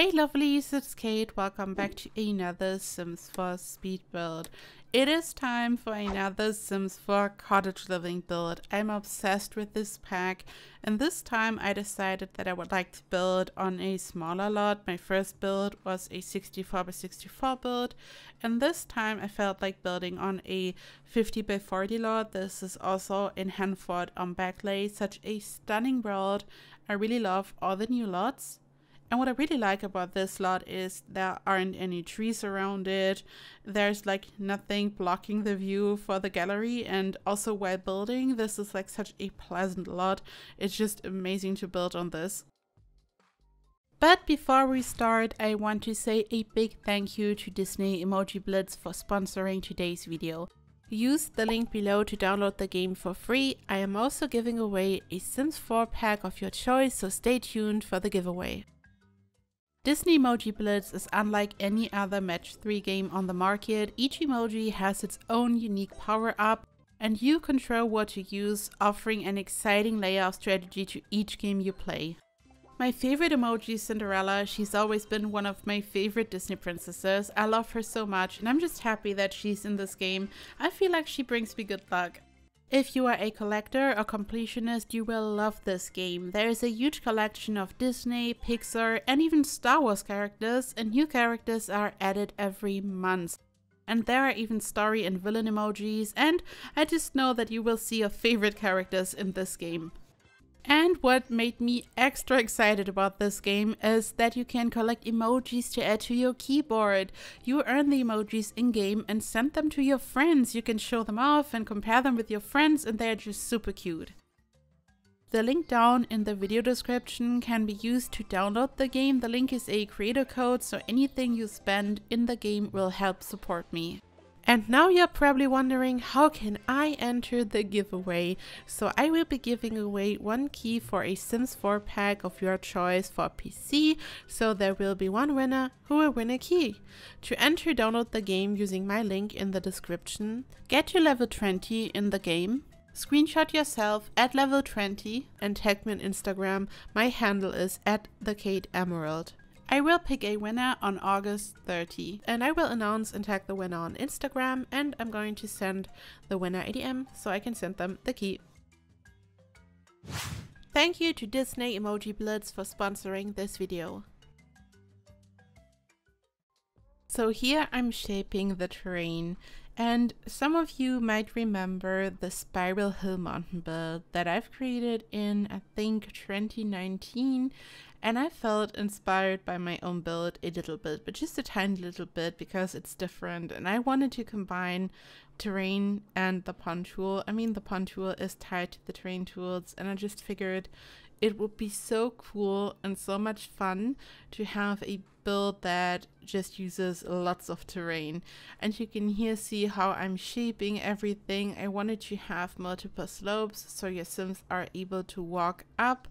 Hey lovelies, it's Kate. Welcome back to another Sims 4 speed build. It is time for another Sims 4 cottage living build. I'm obsessed with this pack, and this time I decided that I would like to build on a smaller lot. My first build was a 64 by 64 build, and this time I felt like building on a 50 by 40 lot. This is also in Hanford on Backley, such a stunning world. I really love all the new lots. And what I really like about this lot is there aren't any trees around it. There's like nothing blocking the view for the gallery, and also while building, this is like such a pleasant lot. It's just amazing to build on this. But before we start, I want to say a big thank you to Disney Emoji Blitz for sponsoring today's video. Use the link below to download the game for free. I am also giving away a Sims 4 pack of your choice, so stay tuned for the giveaway. Disney Emoji Blitz is unlike any other match 3 game on the market. Each emoji has its own unique power-up, and you control what to use, offering an exciting layout strategy to each game you play. My favorite emoji is Cinderella. She's always been one of my favorite Disney princesses. I love her so much, and I'm just happy that she's in this game. I feel like she brings me good luck. If you are a collector or completionist, you will love this game. There is a huge collection of Disney, Pixar, and even Star Wars characters, and new characters are added every month. And there are even story and villain emojis, and I just know that you will see your favorite characters in this game. And what made me extra excited about this game is that you can collect emojis to add to your keyboard. You earn the emojis in-game and send them to your friends. You can show them off and compare them with your friends, and they're just super cute. The link down in the video description can be used to download the game. The link is a creator code, so anything you spend in the game will help support me. And now you're probably wondering, how can I enter the giveaway? So I will be giving away one key for a Sims 4 pack of your choice for PC. So there will be one winner who will win a key. To enter, download the game using my link in the description. Get to level 20 in the game. Screenshot yourself at level 20 and tag me on Instagram. My handle is @KateEmerald. I will pick a winner on August 30, and I will announce and tag the winner on Instagram, and I'm going to send the winner a DM so I can send them the key. Thank you to Disney Emoji Blitz for sponsoring this video. So here I'm shaping the terrain, and some of you might remember the Spiral Hill Mountain build that I've created in, I think, 2019. And I felt inspired by my own build a little bit, but just a tiny little bit, because it's different. And I wanted to combine terrain and the pawn tool. I mean, the pawn tool is tied to the terrain tools, and I just figured it would be so cool and so much fun to have a build that just uses lots of terrain. And you can here see how I'm shaping everything. I wanted to have multiple slopes so your Sims are able to walk up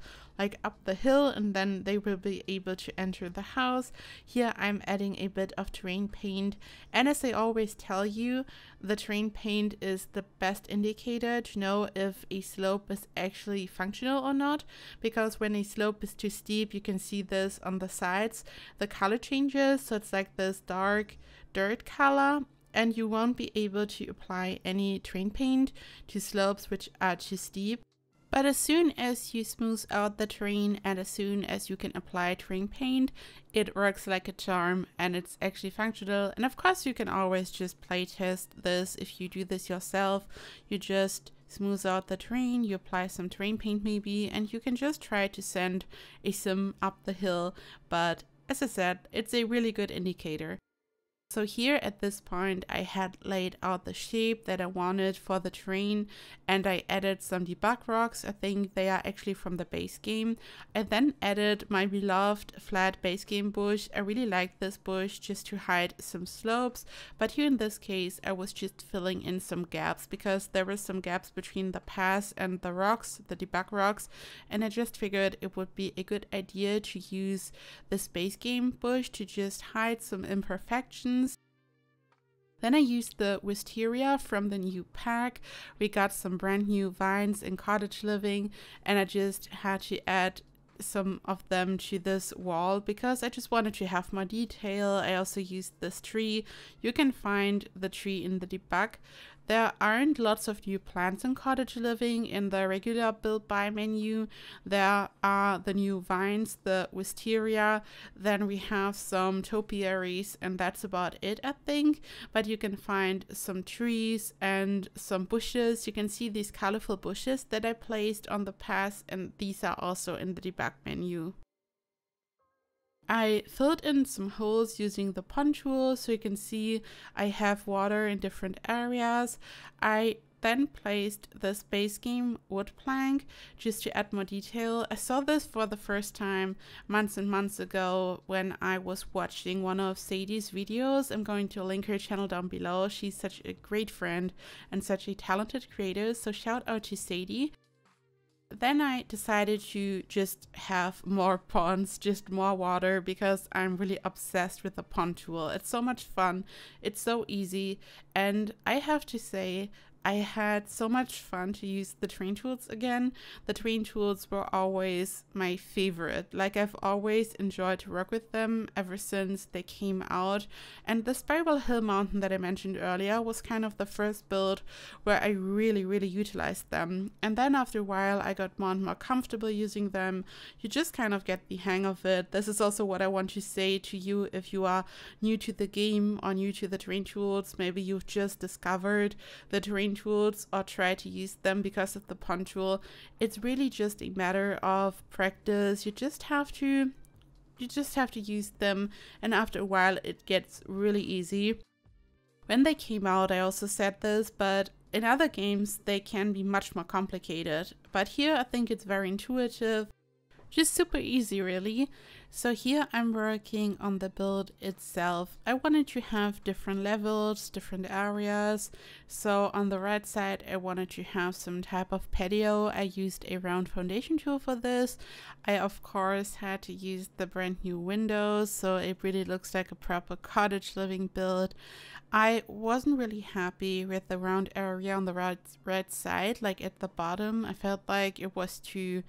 the hill, and then they will be able to enter the house. Here I'm adding a bit of terrain paint, and as I always tell you, the terrain paint is the best indicator to know if a slope is actually functional or not, because when a slope is too steep, you can see this on the sides, the color changes, so it's like this dark dirt color, and you won't be able to apply any terrain paint to slopes which are too steep. But as soon as you smooth out the terrain and as soon as you can apply terrain paint, it works like a charm, and it's actually functional. And of course you can always just play test this. If you do this yourself, you just smooth out the terrain, you apply some terrain paint maybe, and you can just try to send a sim up the hill. But as I said, it's a really good indicator. So here at this point I had laid out the shape that I wanted for the terrain, and I added some debug rocks. I think they are actually from the base game. I then added my beloved flat base game bush. I really like this bush just to hide some slopes, but here in this case I was just filling in some gaps because there were some gaps between the paths and the rocks, the debug rocks, and I just figured it would be a good idea to use this base game bush to just hide some imperfections. Then I used the wisteria from the new pack. We got some brand new vines in Cottage Living, and I just had to add some of them to this wall because I just wanted to have more detail. I also used this tree. You can find the tree in the debug. There aren't lots of new plants in Cottage Living in the regular build by menu. There are the new vines, the wisteria, then we have some topiaries, and that's about it, I think. But you can find some trees and some bushes. You can see these colorful bushes that I placed on the path, and these are also in the debug menu. I filled in some holes using the pond tool, so you can see I have water in different areas. I then placed this base game wood plank just to add more detail. I saw this for the first time months and months ago when I was watching one of Sadie's videos. I'm going to link her channel down below. She's such a great friend and such a talented creator, so shout out to Sadie. Then I decided to just have more ponds, just more water, because I'm really obsessed with the pond tool. It's so much fun, it's so easy, and I have to say, I had so much fun to use the terrain tools again. The terrain tools were always my favorite. Like, I've always enjoyed to work with them ever since they came out. And the Spiral Hill Mountain that I mentioned earlier was kind of the first build where I really utilized them. And then after a while, I got more and more comfortable using them. You just kind of get the hang of it. This is also what I want to say to you if you are new to the game or new to the terrain tools. Maybe you've just discovered the terrain tools or try to use them because of the pond tool. It's really just a matter of practice. You just have to use them, and after a while it gets really easy. When they came out, I also said this, but in other games they can be much more complicated, but here I think it's very intuitive, just super easy really. So here I'm working on the build itself. I wanted to have different levels, different areas. So on the right side, I wanted to have some type of patio. I used a round foundation tool for this. I of course had to use the brand new windows, so it really looks like a proper cottage living build. I wasn't really happy with the round area on the right side, like at the bottom. I felt like it was too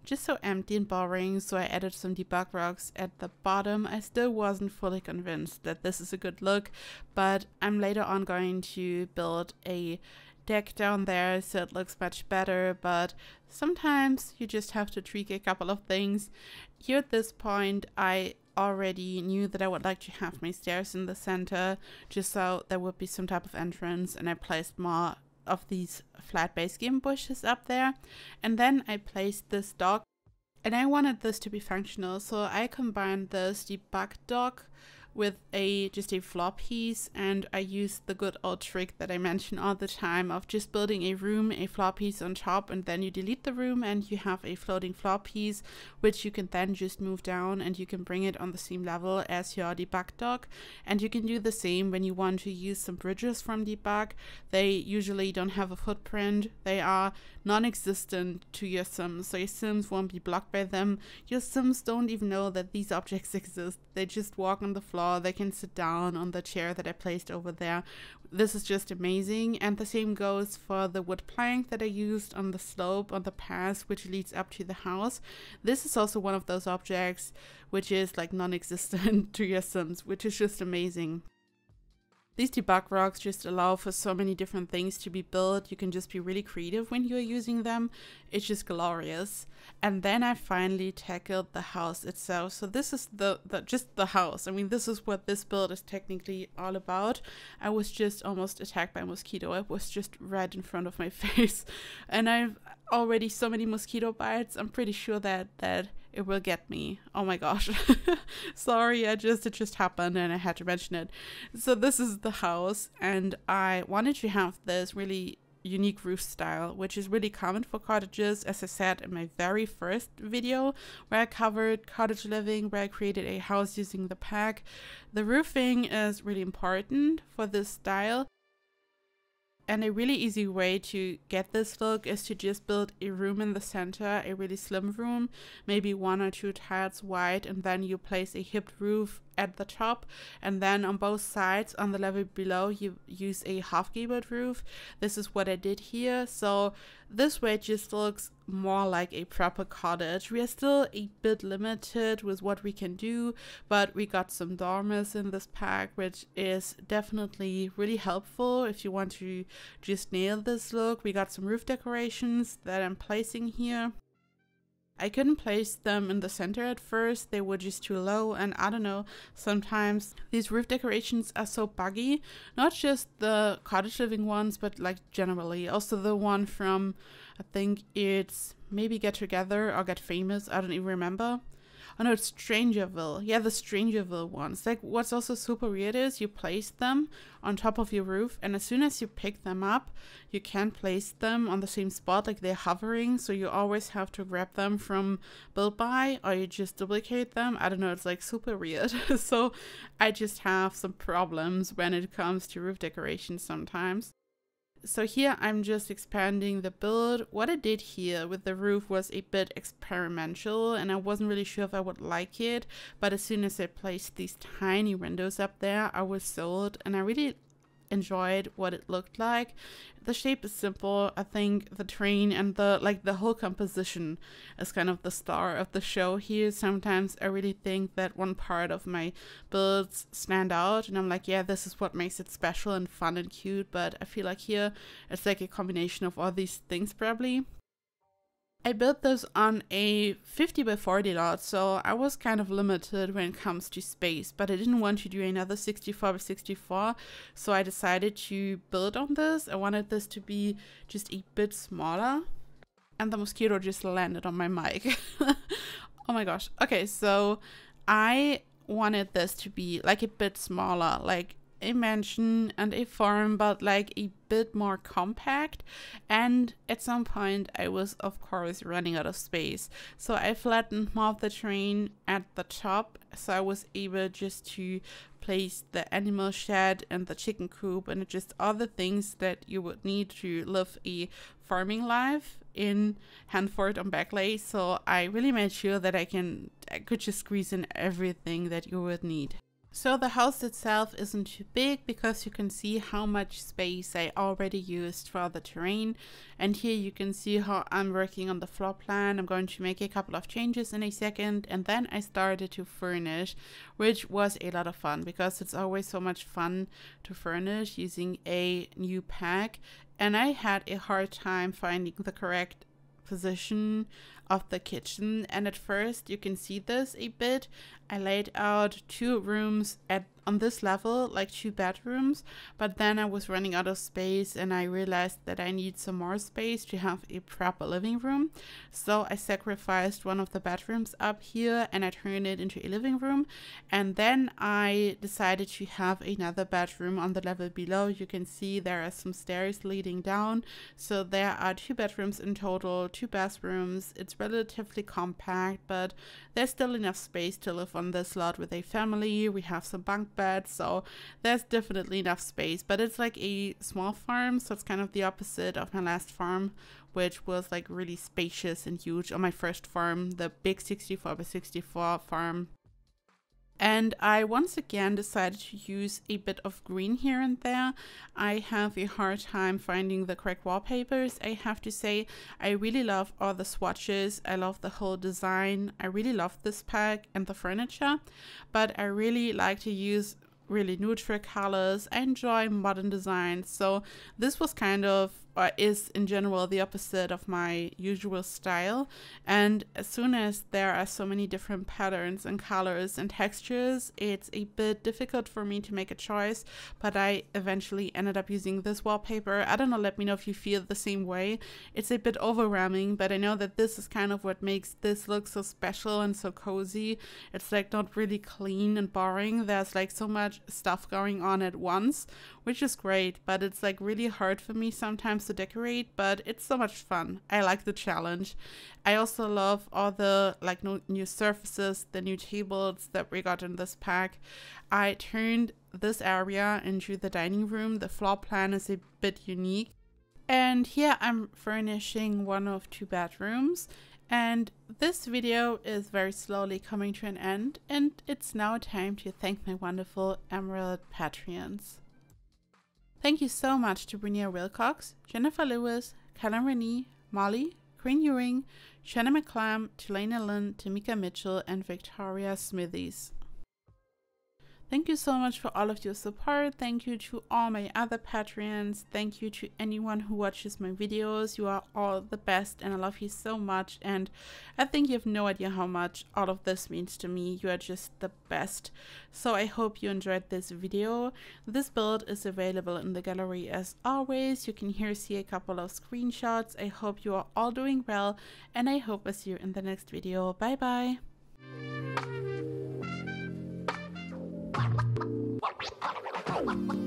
just so empty and boring, so I added some debug rocks at the bottom. I still wasn't fully convinced that this is a good look, but I'm later on going to build a deck down there so it looks much better, but sometimes you just have to tweak a couple of things. Here at this point, I already knew that I would like to have my stairs in the center, just so there would be some type of entrance, and I placed more of these flat base game bushes up there. And then I placed this dock, and I wanted this to be functional, so I combined this debug dock with just a floor piece, and I used the good old trick that I mention all the time of just building a room, a floor piece on top, and then you delete the room and you have a floating floor piece, which you can then just move down and you can bring it on the same level as your debug dock. And you can do the same when you want to use some bridges from debug. They usually don't have a footprint. They are non-existent to your sims, so your sims won't be blocked by them. Your sims don't even know that these objects exist. They just walk on the floor. They can sit down on the chair that I placed over there. This is just amazing. And the same goes for the wood plank that I used on the slope on the path which leads up to the house. This is also one of those objects which is like non-existent to your sims, which is just amazing. These debug rocks just allow for so many different things to be built. You can just be really creative when you're using them. It's just glorious. And then I finally tackled the house itself. So this is just the house. I mean, this is what this build is technically all about. I was just almost attacked by a mosquito. It was just right in front of my face. And I've already so many mosquito bites. I'm pretty sure that it will get me. Oh my gosh. Sorry, it just happened and I had to mention it. So this is the house, and I wanted to have this really unique roof style, which is really common for cottages, as I said in my very first video where I covered cottage living, where I created a house using the pack. The roofing is really important for this style. And a really easy way to get this look is to just build a room in the center, a really slim room, maybe 1 or 2 tiles wide, and then you place a hipped roof at the top, and then on both sides on the level below you use a half gabled roof. This is what I did here. So this way it just looks more like a proper cottage. We are still a bit limited with what we can do, but we got some dormers in this pack, which is definitely really helpful if you want to just nail this look. We got some roof decorations that I'm placing here. I couldn't place them in the center at first, they were just too low, and I don't know, sometimes these roof decorations are so buggy, not just the cottage living ones, but like generally. Also the one from, I think it's maybe Get Together or Get Famous, I don't even remember. Oh no, it's Strangerville. Yeah, the Strangerville ones. Like, what's also super weird is you place them on top of your roof, and as soon as you pick them up, you can't place them on the same spot, like they're hovering, so you always have to grab them from Build By, or you just duplicate them. I don't know, it's like super weird. So I just have some problems when it comes to roof decorations sometimes. So here I'm just expanding the build. What I did here with the roof was a bit experimental, and I wasn't really sure if I would like it, but as soon as I placed these tiny windows up there, I was sold, and I really enjoyed what it looked like. The shape is simple. I think the terrain and the whole composition is kind of the star of the show here. Sometimes I really think that one part of my builds stand out, and I'm like, yeah, this is what makes it special and fun and cute, but I feel like here it's like a combination of all these things probably. I built this on a 50 by 40 lot, so I was kind of limited when it comes to space, but I didn't want to do another 64 by 64, so I decided to build on this. I wanted this to be just a bit smaller, and the mosquito just landed on my mic. Oh my gosh. Okay, so I wanted this to be like a bit smaller, like a mansion and a farm, but like a bit more compact. And at some point I was of course running out of space, so I flattened more of the terrain at the top, so I was able just to place the animal shed and the chicken coop and just all the things that you would need to live a farming life in Hanford on Beckley. So I really made sure that I could just squeeze in everything that you would need. So the house itself isn't too big because you can see how much space I already used for the terrain. And here you can see how I'm working on the floor plan. I'm going to make a couple of changes in a second, and then I started to furnish, which was a lot of fun because it's always so much fun to furnish using a new pack. And I had a hard time finding the correct position of the kitchen, and at first you can see this a bit. I laid out 2 rooms on this level, like 2 bedrooms, but then I was running out of space and I realized that I need some more space to have a proper living room. So I sacrificed one of the bedrooms up here and I turned it into a living room, and then I decided to have another bedroom on the level below. You can see there are some stairs leading down, so there are 2 bedrooms in total, 2 bathrooms. It's relatively compact, but there's still enough space to live on this lot with a family. We have some bunk beds, so there's definitely enough space, but it's like a small farm, so it's kind of the opposite of my last farm, which was like really spacious and huge. On my first farm, the big 64 by 64 farm. And I once again decided to use a bit of green here and there. I have a hard time finding the correct wallpapers, I have to say. I really love all the swatches. I love the whole design. I really love this pack and the furniture, but I really like to use really neutral colors. I enjoy modern designs, so this was kind of, or is in general, the opposite of my usual style. And as soon as there are so many different patterns and colors and textures, it's a bit difficult for me to make a choice, but I eventually ended up using this wallpaper. I don't know, let me know if you feel the same way. It's a bit overwhelming, but I know that this is kind of what makes this look so special and so cozy. It's like not really clean and boring. There's like so much stuff going on at once, which is great, but it's like really hard for me sometimes to decorate, but it's so much fun. I like the challenge. I also love all the like new surfaces, the new tables that we got in this pack. I turned this area into the dining room. The floor plan is a bit unique. And here I'm furnishing one of 2 bedrooms. And this video is very slowly coming to an end, and it's now time to thank my wonderful Emerald Patreons. Thank you so much to Brenia Wilcox, Jennifer Lewis, Callum Renee, Molly, Green Ewing, Shanna McClam, Tulane Lynn, Tamika Mitchell, and Victoria Smithies. Thank you so much for all of your support. Thank you to all my other Patreons. Thank you to anyone who watches my videos. You are all the best and I love you so much. And I think you have no idea how much all of this means to me. You are just the best. So I hope you enjoyed this video. This build is available in the gallery as always. You can here see a couple of screenshots. I hope you are all doing well and I hope I see you in the next video. Bye bye. What?